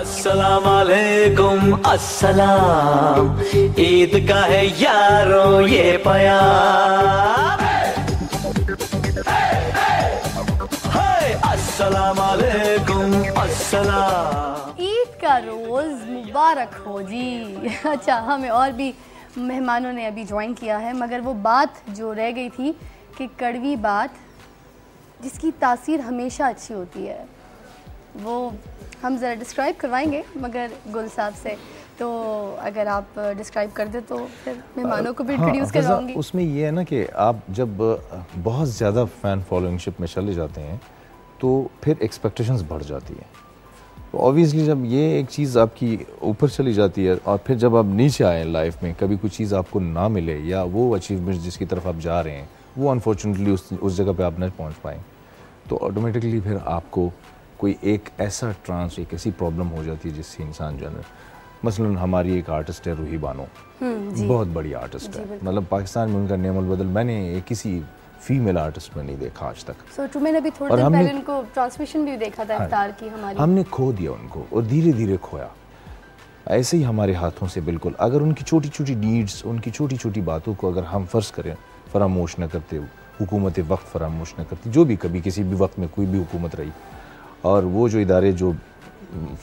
अस्सलाम वालेकुम अस्सलाम, ईद का है यारों ये प्यार। अस्सलाम वालेकुम अस्सलाम। ईद का रोज़ मुबारक हो जी। अच्छा, हमें और भी मेहमानों ने अभी ज्वाइन किया है, मगर वो बात जो रह गई थी कि कड़वी बात जिसकी तासीर हमेशा अच्छी होती है, वो हम ज़रा डिस्क्राइब करवाएंगे मगर गुल साहब से। तो अगर आप डिस्क्राइब कर दे तो फिर मेहमानों को भी इंट्रोड्यूस करवाऊंगी। उसमें ये है ना कि आप जब बहुत ज़्यादा फ़ैन फॉलोइंगशिप में चले जाते हैं तो फिर एक्सपेक्टेशंस बढ़ जाती है। तो ऑब्वियसली जब ये एक चीज़ आपकी ऊपर चली जाती है और फिर जब आप नीचे आए लाइफ में, कभी कुछ चीज़ आपको ना मिले या वो अचीवमेंट जिसकी तरफ आप जा रहे हैं वो अनफॉर्चुनेटली उस जगह पे आप नहीं पहुंच पाए, तो ऑटोमेटिकली फिर आपको कोई एक ऐसा ट्रांस, एक ऐसी प्रॉब्लम हो जाती है जिससे इंसान जो है, मसलन हमारी एक आर्टिस्ट है रूही बानो, बहुत बड़ी आर्टिस्ट है, मतलब पाकिस्तान में उनका नेम बदल मैंने किसी फीमेल आर्टिस्ट में नहीं देखा आज तक। तो मैंने अभी थोड़ी देर पहले उनको ट्रांसमिशन भी देखा था इफ्तार की हमारी। हमने खो दिया उनको और धीरे धीरे खोया। ऐसे ही हमारे हाथों से बिल्कुल, अगर उनकी छोटी छोटी नीड्स, उनकी छोटी छोटी बातों को अगर हम फर्ज करें, फरामोश न करते, हुकूमत वक्त फरामोश न करती, जो भी कभी किसी भी वक्त में कोई भी हुकूमत रही, और वो जो इदारे जो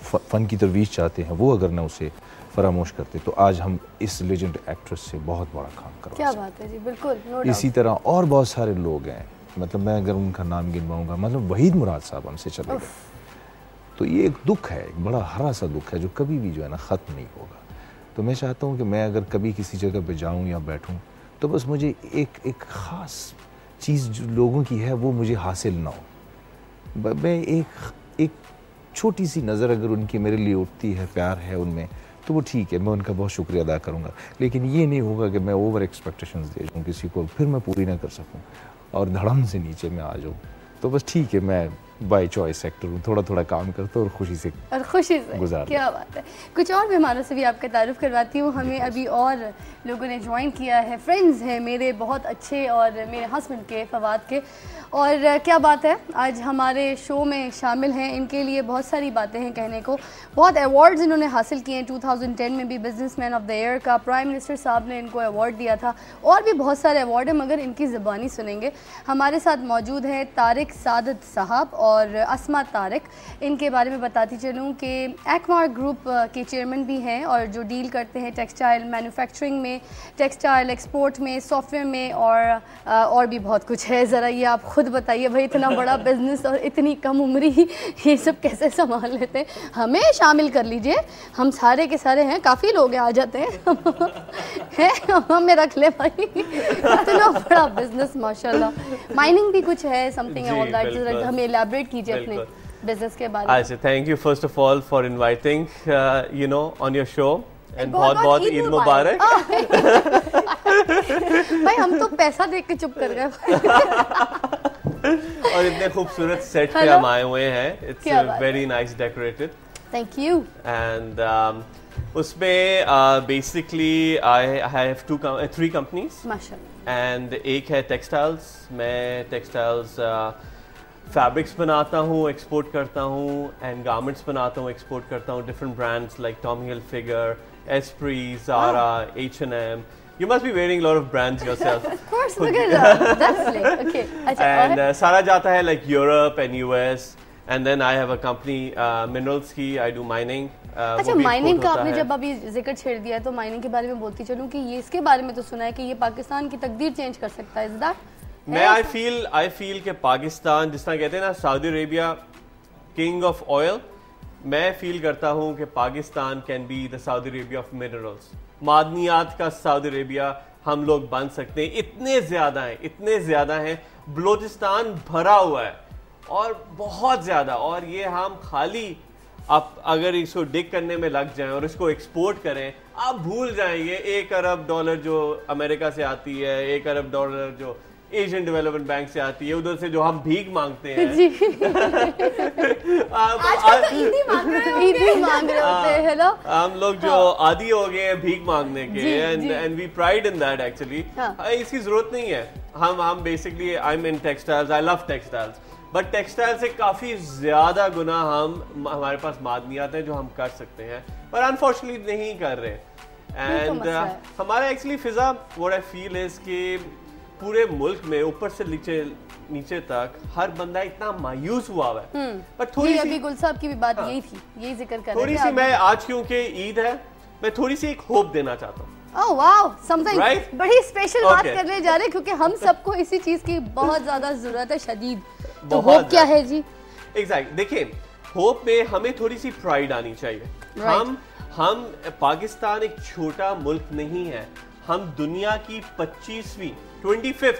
फ़न की तरवीज चाहते हैं वो अगर ना उसे फरामोश करते, तो आज हम इस लेजेंड एक्ट्रेस से बहुत बड़ा काम कर रहे हैं। क्या बात है जी, बिल्कुल, नो डाउट। इसी तरह और बहुत सारे लोग हैं, मतलब मैं अगर उनका नाम गिनवाऊंगा, मतलब वहीद मुराद साहब हमसे चले गए, तो ये एक दुख है, एक बड़ा हरा सा दुख है जो कभी भी जो है ना ख़त्म नहीं होगा। तो मैं चाहता हूँ कि मैं अगर कभी किसी जगह पे जाऊँ या बैठूँ तो बस मुझे एक ख़ास चीज़ जो लोगों की है वो मुझे हासिल ना हो। मैं एक छोटी सी नज़र अगर उनकी मेरे लिए उठती है, प्यार है उनमें, तो वो ठीक है, मैं उनका बहुत शुक्रिया अदा करूँगा। लेकिन ये नहीं होगा कि मैं ओवर एक्सपेक्टेशंस दे दूँ किसी को, फिर मैं पूरी ना कर सकूँ और धड़म से नीचे में आ जाऊँ। तो बस ठीक है, मैं बाय चॉइस एक्टर हूँ, थोड़ा थोड़ा काम करता हूँ और खुशी से गुजार। क्या बात है। कुछ और मेहमानों से भी आपका तारुफ करवाती हूँ। हमें अभी और लोगों ने ज्वाइन किया है, फ्रेंड्स हैं मेरे बहुत अच्छे और मेरे हस्बैंड के, फवाद के, और क्या बात है आज हमारे शो में शामिल हैं। इनके लिए बहुत सारी बातें हैं कहने को, बहुत अवार्ड्स इन्होंने हासिल किए हैं। 2010 में भी बिजनेसमैन ऑफ द ईयर का प्राइम मिनिस्टर साहब ने इनको अवार्ड दिया था, और भी बहुत सारे अवार्ड हैं मगर इनकी ज़बानी सुनेंगे। हमारे साथ मौजूद हैं तारिक सादत साहब और अस्मा तारिक। इनके बारे में बताती चलूँ कि एक्मार ग्रुप के चेयरमैन भी हैं और जो डील करते हैं टेक्सटाइल मैन्युफैक्चरिंग में, टेक्सटाइल एक्सपोर्ट में, सॉफ्टवेयर में, और भी बहुत कुछ है। ज़रा ये आप खुद बताइए भाई, इतना बड़ा बिजनेस और इतनी कम उम्र ही ये सब कैसे संभाल लेते हैं। हमें शामिल कर लीजिए, हम सारे के सारे हैं, काफ़ी लोग आ जाते हैं हैं हमें रख ले भाई, इतना बड़ा बिजनेस माशाल्लाह। माइनिंग भी कुछ है, समथिंग ऑल दैट, हमें एलैबोरेट कीजिए अपने बिजनेस के बारे में। अच्छा, thank you first of all for inviting you know on your show, and बहुत बहुत ईद मुबारक। भाई हम तो पैसा देख के चुप कर गए। और इतने खूबसूरत सेट पे हम आए हुए हैं, it's very nice decorated, thank you. And उसमें बेसिकली आई हैव 3 कंपनीज माशाल्लाह, एंड एक है टेक्सटाइल्स। मैं टेक्सटाइल्स फैब्रिक्स बनाता हूँ, एक्सपोर्ट करता हूँ, एंड गारमेंट्स बनाता हूँ, एक्सपोर्ट करता हूँ, different brands like Tommy Hilfiger, Esprit, Zara, H&M. You must be wearing a lot of brands yourself. Of course, look at that. That's like, okay. And सारा जाता है like Europe and US, and then I have a company minerals की, I do mining. अच्छा, mining का आपने जब अभी जिक्र छेड़ दिया है तो माइनिंग के बारे में बोलती चलूँ कि ये इसके बारे में तो सुना है कि ये पाकिस्तान की तकदीर चेंज कर सकता है। Is that? मैं I feel कि पाकिस्तान, जिस तरह कहते हैं ना Saudi Arabia king of oil, मैं फील करता हूँ कि Pakistan can be the Saudi Arabia of minerals. मादनियात का सऊदी अरेबिया हम लोग बन सकते हैं, इतने ज़्यादा हैं, बलूचिस्तान भरा हुआ है और बहुत ज़्यादा, और ये हम खाली आप अगर इसको डिग करने में लग जाएं और इसको एक्सपोर्ट करें, आप भूल जाएंगे $1 अरब जो अमेरिका से आती है, $1 अरब जो एशियन डेवलपमेंट बैंक से आती है, उधर से जो हम भीख मांगते हैं जी। आज ईदी मांग रहे होते हैं, हेलो, हम लोग जो आदी हो गए हैं भीख मांगने के, and we pride in that actually. इसकी जरूरत नहीं है। हम basically I am in textiles, I love textiles, but textile से काफी ज्यादा गुना हमारे पास मादनियात हैं जो हम कर सकते हैं, पर अनफॉर्चुनेटली नहीं कर रहे। एंड हमारा actually Fiza what I feel is कि पूरे मुल्क में ऊपर से नीचे तक हर बंदा इतना मायूस हुआ है। पर थोड़ी सी गुल साहब की भी बात यही थी, यही जिक्र कर रहे थे। थोड़ी सी मैं आज क्योंकि ईद है, मैं थोड़ी सी एक होप देना चाहता हूँ। Oh wow, something Right? बड़ी स्पेशल बात करने जा रहे हैं, क्योंकि हम सबको इसी चीज की बहुत ज्यादा जरूरत है, शदीद। तो होप क्या है जी? एग्जैक्ट, देखिए होप में हमें थोड़ी सी प्राइड आनी चाहिए। Right. हम पाकिस्तान एक छोटा मुल्क नहीं है, हम दुनिया की 25th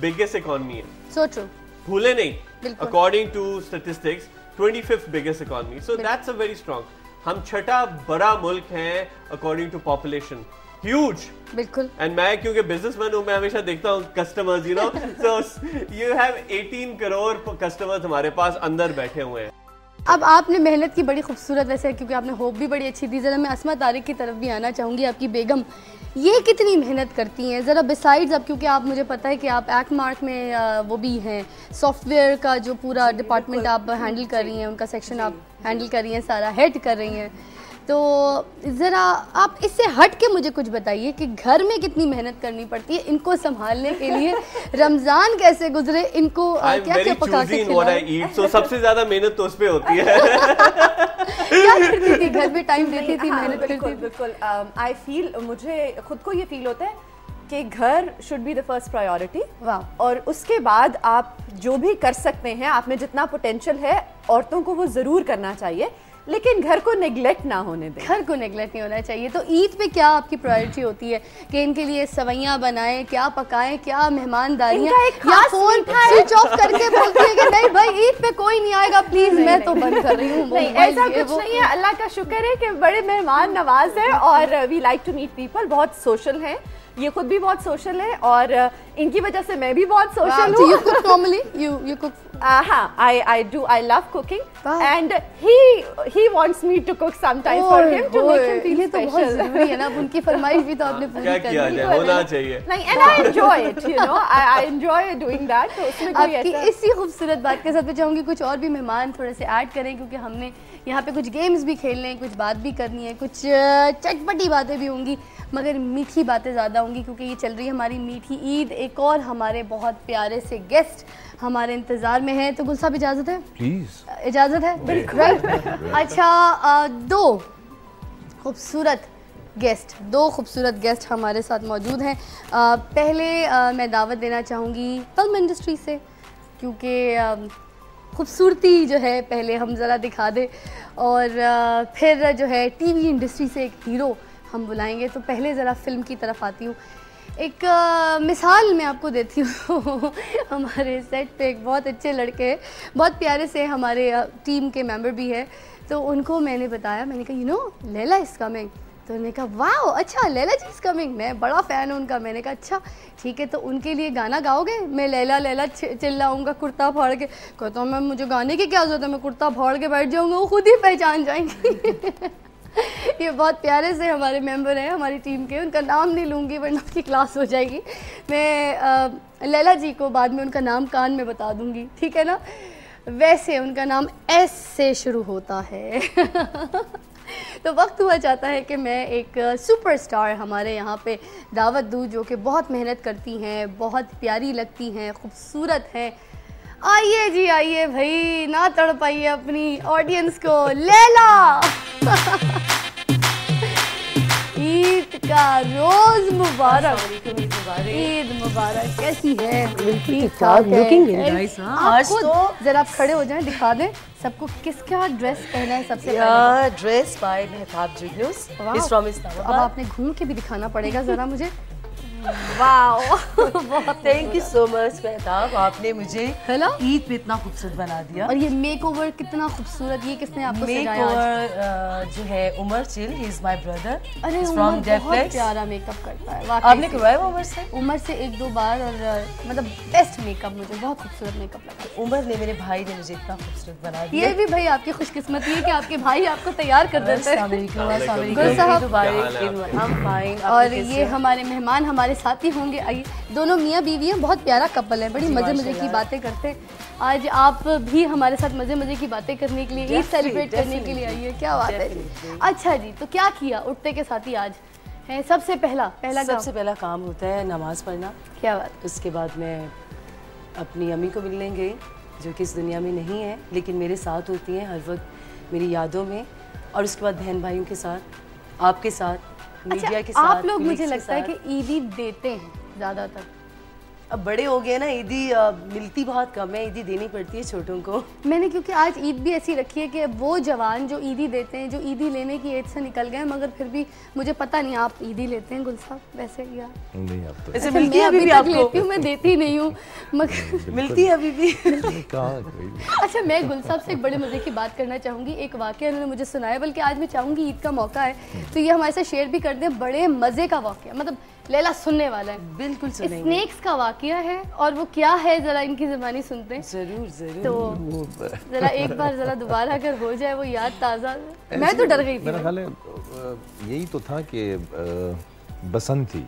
बिगेस्ट इकोनॉमी है। सो ट्रू, भूले नहीं, according to statistics 25th biggest economy, so that's a very strong. हम छठा बड़ा मुल्क है अकॉर्डिंग टू पॉपुलेशन, ह्यूज। बिल्कुल। एंड मैं क्योंकि बिजनेसमैन हूं, मैं हमेशा देखता हूं customers, you know, so you have 18 crore customers हमारे पास अंदर बैठे हुए हैं। अब आपने मेहनत की बड़ी खूबसूरत, वैसे क्योंकि आपने होप भी बड़ी अच्छी दी। ज़रा मैं अस्मा तारिक की तरफ भी आना चाहूँगी, आपकी बेगम ये कितनी मेहनत करती हैं ज़रा बिसाइड्स, अब क्योंकि आप, मुझे पता है कि आप एक्ट मार्क में वो भी हैं, सॉफ्टवेयर का जो पूरा डिपार्टमेंट आप हैंडल कर रही हैं, उनका सेक्शन आप हैंडल कर रही हैं, सारा हेड कर रही हैं। तो ज़रा आप इससे हट के मुझे कुछ बताइए कि घर में कितनी मेहनत करनी पड़ती है इनको संभालने के लिए, रमज़ान कैसे गुजरे, इनको क्या क्या पका के खिलाएं। so सबसे ज्यादा मेहनत तो उस पे होती है। क्या करती थी घर में, टाइम देती थी, मेहनत करती थी? बिल्कुल। आई फील, मुझे खुद को ये फील होता है कि घर should be the first priority. वाह। और उसके बाद आप जो भी कर सकते हैं, आप में जितना पोटेंशियल है औरतों को वो ज़रूर करना चाहिए, लेकिन घर को नेग्लेक्ट ना होने दें। घर को नेग्लेक्ट नहीं होना चाहिए। तो ईद पे क्या आपकी प्रायोरिटी होती है कि इनके लिए सवैयां बनाएं, क्या पकाएं, क्या मेहमानदारियां, या फोन स्विच ऑफ करके बोलती है कि नहीं भाई ईद पे कोई नहीं आएगा प्लीज, मैं तो बंद कर रही हूँ? नहीं, ऐसा कुछ नहीं है। अल्लाह का शुक्र है कि बड़े मेहमान नवाज है और we like to meet people, बहुत सोशल हैं, ये खुद भी बहुत सोशल है और इनकी वजह से मैं भी बहुत सोशल हूँ। You cook normally? You cook? हाँ, I do. I love cooking, and he wants me to cook sometimes for him to make him feel ये तो बहुत special. जरूरी है ना, अब उनकी फरमाइश भी तो आपने पूरी क्या करनी किया है। जाए, होना चाहिए। नहीं, and I enjoy it, you know. I enjoy doing that. तो उसमें कोई आपकी ऐसा इसी खूबसूरत बात के साथ मैं चाहूँगी कुछ और भी मेहमान थोड़े से ऐड करें, क्योंकि हमने यहाँ पे कुछ गेम्स भी खेलने हैं, कुछ बात भी करनी है, कुछ चटपटी बातें भी होंगी, मगर मीठी बातें ज़्यादा होंगी क्योंकि ये चल रही है हमारी मीठी ईद। एक और हमारे बहुत प्यारे से गेस्ट हमारे इंतज़ार में हैं, तो गुल साहब इजाज़त है? प्लीज। इजाज़त है? बिल्कुल। अच्छा, दो खूबसूरत गेस्ट हमारे साथ मौजूद हैं। पहले मैं दावत देना चाहूँगी फिल्म इंडस्ट्री से, क्योंकि खूबसूरती जो है पहले हम ज़रा दिखा दें, और फिर जो है टीवी इंडस्ट्री से एक हीरो हम बुलाएंगे। तो पहले ज़रा फिल्म की तरफ आती हूँ। एक मिसाल मैं आपको देती हूँ हमारे सेट पे एक बहुत अच्छे लड़के हैं, बहुत प्यारे से हमारे टीम के मेंबर भी है। तो उनको मैंने बताया, मैंने कहा you know Laila is coming. तो उन्होंने कहा वाओ अच्छा लैला जी इज़ कमिंग, मैं बड़ा फ़ैन हूँ उनका। मैंने कहा अच्छा ठीक है, तो उनके लिए गाना गाओगे? मैं लैला लैला चिल्लाऊंगा कुर्ता फाड़ के। कहता हूँ मैं, मुझे गाने की क्या ज़रूरत है, मैं कुर्ता फाड़ के बैठ जाऊँगा, वो खुद ही पहचान जाएंगी। ये बहुत प्यारे से हमारे मेंबर हैं हमारी टीम के, उनका नाम नहीं लूँगी वरना उसकी क्लास हो जाएगी। मैं लैला जी को बाद में उनका नाम कान में बता दूँगी, ठीक है ना? वैसे उनका नाम एस से शुरू होता है। तो वक्त हुआ चाहता है कि मैं एक सुपरस्टार हमारे यहाँ पे दावत दूँ, जो कि बहुत मेहनत करती हैं, बहुत प्यारी लगती हैं, खूबसूरत हैं। आइए जी आइए भाई, ना तड़पाइए अपनी ऑडियंस को। लैला ईद का रोज मुबारक। ईद मुबारक। कैसी है? आज तो जरा आप खड़े हो जाएं, दिखा दें सबको किसका ड्रेस पहना है सबसे पहले। Dress by Mehtab Jugnoos is from Islamabad. अब आपने घूम के भी दिखाना पड़ेगा जरा मुझे। Wow thank you so much Mehtab, आपने मुझे हेलो ईद पे इतना खूबसूरत बना दिया। और ये मेकओवर कितना खूबसूरत, ये किसने आपको सजाया? मेकओवर जो है Umar chill, he is my brother, अरे इज उमर फ्रॉम बहुत डेफलेक्स। प्यारा मेकअप करता है वाकई आपने से। करवाया उमर से? उमर से एक दो बार, और मतलब बेस्ट मेकअप, मुझे बहुत खूबसूरत मेकअप लगा। उमर ने, मेरे भाई ने मुझे इतना खूबसूरत बना दिया। ये भी भाई आपकी खुशकिस्मती है कि आपके भाई आपको तैयार कर देते हैं। अस्सलाम वालेकुम। गुल साहब। हम फाइन। और ये हमारे मेहमान हमारे साथी होंगे। आइए, दोनों मियाँ बीवी हैं, बहुत प्यारा कपल है, बड़ी मज़े मज़े की बातें करते हैं। आज आप भी हमारे साथ मज़े मज़े की बातें करने के लिए, ईद सेलिब्रेट करने के लिए आई है, क्या बात है। अच्छा जी, तो क्या किया उठते के साथ ही आज है? सबसे पहला काम होता है नमाज पढ़ना। क्या बात। उसके बाद मैं अपनी अम्मी को मिलने गई, जो कि इस दुनिया में नहीं है लेकिन मेरे साथ होती हैं हर वक्त मेरी यादों में। और उसके बाद बहन भाइयों के साथ, आपके साथ, मीडिया के साथ। आप लोग मुझे लगता है कि ईदी देते हैं ज़्यादातर। अब बड़े हो गए ना, ईदी मिलती बहुत कम है, ईदी देनी पड़ती है छोटों को। मैंने क्योंकि आज ईद भी ऐसी रखी है कि वो जवान जो ईदी देते हैं, जो ईदी लेने की एज से निकल गए, मगर फिर भी मुझे पता नहीं आप ईदी लेते हैं गुल साहब वैसे या नहीं? आप तो ऐसे मिलती है अभी भी आपको? लेती हूँ, मैं देती नहीं हूँ मगर मिलती है अभी भी। अच्छा, मैं गुल साहब से एक बड़े मज़े की बात करना चाहूँगी। एक वाक़या उन्होंने मुझे सुनाया, बल्कि आज मैं चाहूँगी ईद का मौका है तो ये हमारे साथ शेयर भी कर दें। बड़े मज़े का वाक़या, मतलब लैला सुनने वाला है। बिल्कुल सुनेंगे। स्नेक्स का वाक़या है और वो क्या है, ज़रा इनकी ज़बानी सुनते हैं। जरूर जरूर। तो ज़रा एक बार ज़रा दोबारा अगर हो जाए वो याद ताज़ा। मैं तो डर गई थी। मेरा ख्याल है यही तो था कि बसंत थी,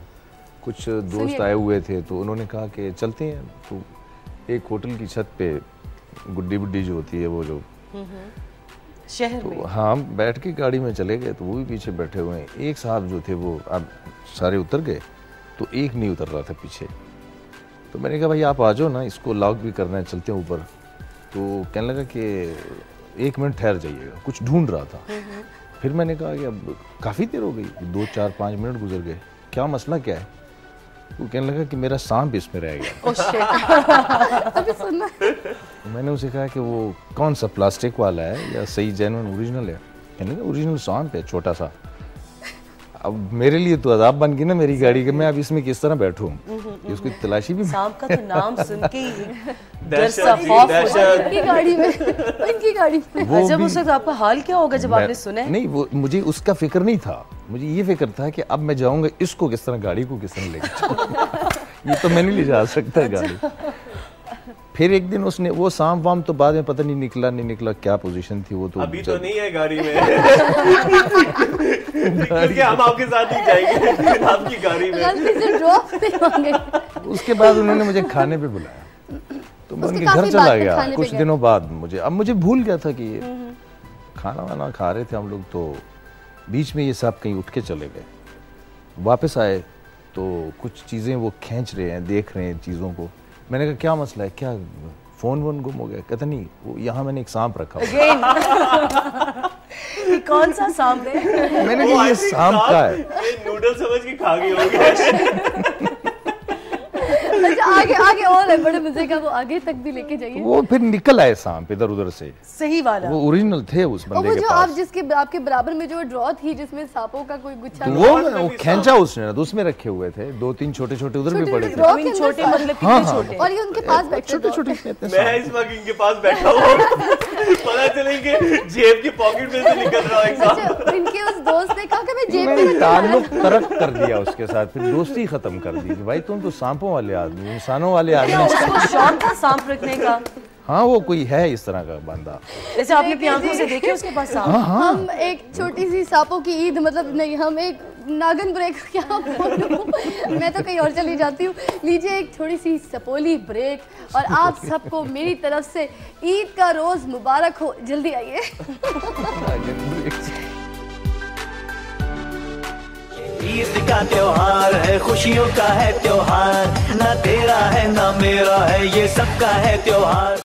कुछ दोस्त आए हुए थे तो उन्होंने कहा कि चलते हैं। तो एक होटल की छत पे गुड्डी बुड्डी जो होती है वो जो शहर तो में, हाँ, बैठ के गाड़ी में चले गए तो वो भी पीछे बैठे हुए हैं। एक साहब जो थे वो अब सारे उतर गए तो एक नहीं उतर रहा था पीछे। तो मैंने कहा भाई आप आ जाओ ना, इसको लॉक भी करना है, चलते हैं ऊपर। तो कहने लगा कि 1 मिनट ठहर जाइएगा, कुछ ढूंढ रहा था। फिर मैंने कहा कि अब काफ़ी देर हो गई, 2, 4, 5 मिनट गुजर गए, क्या मसला क्या है? वो कहने लगा कि मेरा सांप इसमें रह गया। अभी सुनना। मैंने उसे कहा कि वो कौन सा प्लास्टिक वाला है या सही जेन्युइन ओरिजिनल है? कहने लगा ओरिजिनल सांप है, छोटा सा। अब मेरे लिए तो अजाब बन गई ना मेरी गाड़ी के, मैं अब इसमें किस तरह बैठूं? उसकी तलाशी भी। सांप का तो नाम सुन के ही दहशत सा जी, खौफ हो दहशत। जाता है। इनकी गाड़ी में, इनकी गाड़ी में। वो जब भी- उस वक्त आपका हाल क्या होगा जब आपने सुना है? नहीं, वो मुझे उसका फिक्र नहीं था, मुझे ये फिक्र था कि अब मैं जाऊंगा, इसको किस तरह, गाड़ी को किस तरह लेके जाऊंगा। ये तो मैं नहीं ले जा सकता गाड़ी। फिर एक दिन उसने वो सांप वाम तो बाद में पता नहीं निकला क्या पोजीशन थी वो तो अभी तो नहीं है गाड़ी में। क्योंकि हम आपके साथ ही जाएंगे आपकी गाड़ी में। गलती से ड्रॉप नहीं मांगे। उसके बाद उन्होंने मुझे खाने पे बुलाया तो मैं उसके उनके काफी घर चला बाद तक गया। खाने पे कुछ गए। दिनों बाद मुझे भूल गया था कि ये खाना वाना खा रहे थे हम लोग, तो बीच में ये साहब कहीं उठ के चले गए। वापस आए तो कुछ चीज़ें वो खींच रहे हैं, देख रहे हैं चीज़ों को। मैंने कहा क्या मसला है, क्या फोन वोन गुम हो गया? कहता नहीं, वो यहाँ मैंने एक सांप रखा हुआ है। ये कौन सा सांप है? मैंने कहा ये सांप का है। ये नूडल समझ के खा गए होंगे। अच्छा, आगे आगे और है बड़े मजे का, वो आगे तक भी लेके जाइए। वो फिर निकल आए सांप इधर उधर से, सही वाला। वो ओरिजिनल थे उस और बंदे वो के जो पास। आप जिसके आपके बराबर में जो ड्रॉ थी जिसमें सांपों का कोई गुच्छा तो था। वो खींचा उसने ना, तो उसमें रखे हुए थे 2-3 छोटे-छोटे उधर भी पड़े थे। ड्रॉ के इन अंदर छोटे सांप। मतलब हाँ, कितने हाँ। छोटे? और ये उनके पास बैठे छोटे-छोटे मैं इस वक्त इनके पास बैठा हूँ, पता चलेंगे जेब की पॉकेट में से निकल रहा है एक सांप। अच्छा, इनके उस दोस्त ने कहा कि मैं जेब में मैंने रख ताल्लुक तर्क कर दिया उसके साथ, फिर दोस्ती खत्म कर दी कि भाई तुम तो सांपों वाले आदमी, इंसानों वाले क्या आदमी। उसको शौक था सांप रखने का? हाँ, वो कोई है इस तरह का बंदा। जैसे आपने अपनी आंखों से देखे उसके पास सांप? हम एक छोटी सी सांपों की ईद, मतलब नहीं, हम एक नागन ब्रेक, क्या बोलूं, मैं तो कहीं और चली जाती हूँ। लीजिए एक थोड़ी सी सपोली ब्रेक और आप सबको मेरी तरफ से ईद का रोज मुबारक हो। जल्दी आइए। ईद का त्योहार है, खुशियों का है त्योहार, ना तेरा है ना मेरा है, ये सबका है त्योहार।